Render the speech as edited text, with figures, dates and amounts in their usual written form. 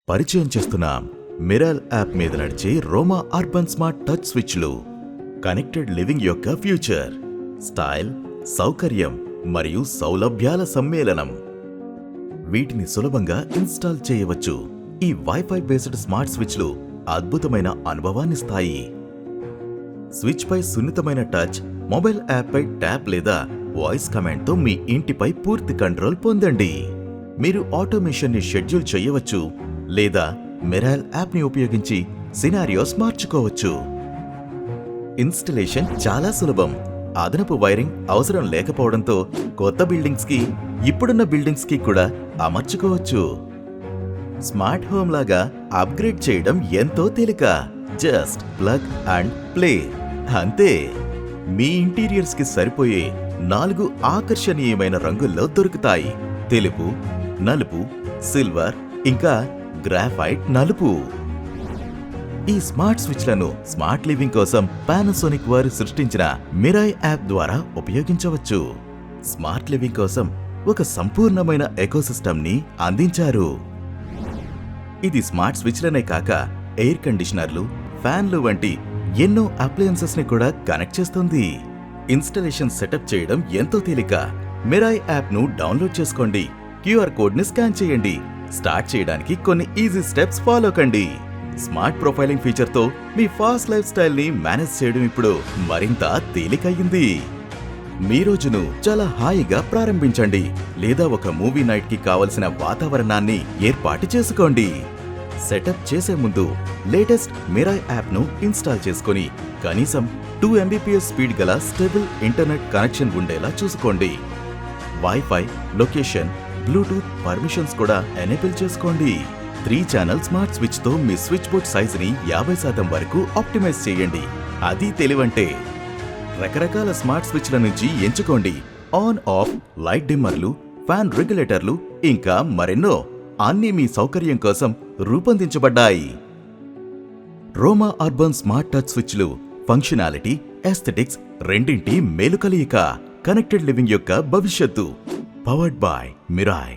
పరిచయం చేస్తున్నాం మిరాల్ యాప్ మీద నడిచే రోమా అర్బన్ స్మార్ట్ టచ్ స్విచ్లు. కనెక్టెడ్ లివింగ్ యొక్క ఫ్యూచర్, స్టైల్, సౌకర్యం మరియు సౌలభ్యాల సమ్మేళనం. వీటిని సులభంగా ఇన్స్టాల్ చేయవచ్చు. ఈ వైఫై బేస్డ్ స్మార్ట్ స్విచ్లు అద్భుతమైన అనుభవాన్నిస్తాయి. స్విచ్ పై సున్నితమైన టచ్, మొబైల్ యాప్ పై ట్యాప్ లేదా వాయిస్ కమాండ్తో మీ ఇంటిపై పూర్తి కంట్రోల్ పొందండి. మీరు ఆటోమేషన్ ని షెడ్యూల్ చేయవచ్చు లేదా మిరాల్ యాప్ ని ఉపయోగించి సినారియోస్ మార్చుకోవచ్చు. ఇన్స్టలేషన్ చాలా సులభం. అదనపు వైరింగ్ అవసరం లేకపోవడంతో కొత్త బిల్డింగ్స్ కి, ఇప్పుడున్న బిల్డింగ్స్ కి కూడా అమర్చుకోవచ్చు. స్మార్ట్ హోమ్ లాగా అప్గ్రేడ్ చేయడం ఎంతో తేలిక. జస్ట్ ప్లగ్ అండ్ ప్లే, అంతే. మీ ఇంటీరియర్స్ కి సరిపోయే 4 ఆకర్షణీయమైన రంగుల్లో దొరుకుతాయి: తెలుపు, నలుపు, సిల్వర్, ఇంకా గ్రాఫైట్ నలుపు. ఈ స్మార్ట్ స్విచ్లను స్మార్ట్ లివింగ్ కోసం పానాసోనిక్ వారు సృష్టించిన మిరాయ్ యాప్ ద్వారా ఉపయోగించవచ్చు. స్మార్ట్ లివింగ్ కోసం ఒక సంపూర్ణమైన ఎకోసిస్టమ్ ని అందించారు. ఇది స్మార్ట్ స్విచ్లనే కాక ఎయిర్ కండిషనర్లు, ఫ్యాన్లు వంటి ఎన్నో అప్లయన్సెస్ ని కూడా కనెక్ట్ చేస్తుంది. ఇన్స్టలేషన్ సెటప్ చేయడం ఎంతో తేలిక. మిరాయ్ యాప్ ను డౌన్లోడ్ చేసుకోండి, క్యూఆర్ కోడ్ ని స్కాన్ చేయండి. స్టార్ట్ చేయడానికి కొన్ని ఈజీ స్టెప్స్ ఫాలో కండి. స్మార్ట్ ప్రొఫైలింగ్ ఫీచర్ తో మీ ఫాస్ట్ లైఫ్ స్టైల్ ని మేనేజ్ చేయడం ఇప్పుడు మరింత తేలికయ్యింది. మీ రోజును చాలా హాయిగా ప్రారంభించండి లేదా ఒక మూవీ నైట్ కి కావలసిన వాతావరణాన్ని ఏర్పాటు చేసుకోండి. సెటప్ చేసే ముందు లేటెస్ట్ మిరాయ్ యాప్ ను ఇన్స్టాల్ చేసుకుని కనీసం 2 Mbps స్పీడ్ గల స్టేబుల్ ఇంటర్నెట్ కనెక్షన్ ఉండేలా చూసుకోండి. వైఫై, లొకేషన్, బ్లూటూత్ పర్మిషన్స్ కూడా ఎనేబుల్ చేసుకోండి. 3 ఛానల్ స్మార్ట్ స్విచ్ తో మీ స్విచ్ బోర్డ్ సైజుని 50% వరకు ఆప్టిమైజ్ చేయండి. అది తెలివంటే. రకరకాల స్మార్ట్ స్విచ్ల నుంచి ఎంచుకోండి. ఆన్ ఆఫ్, లైట్ డిమ్మర్లు, ఫ్యాన్ రెగ్యులేటర్లు, ఇంకా మరెన్నో అన్నీ మీ సౌకర్యం కోసం రూపొందించబడ్డాయి. రోమా అర్బన్ స్మార్ట్ టచ్ స్విచ్లు ఫంక్షనాలిటీ, ఎస్థెటిక్స్ రెండింటి మేలు కలయిక. కనెక్టెడ్ లివింగ్ యొక్క భవిష్యత్తు. Powered by Mirai.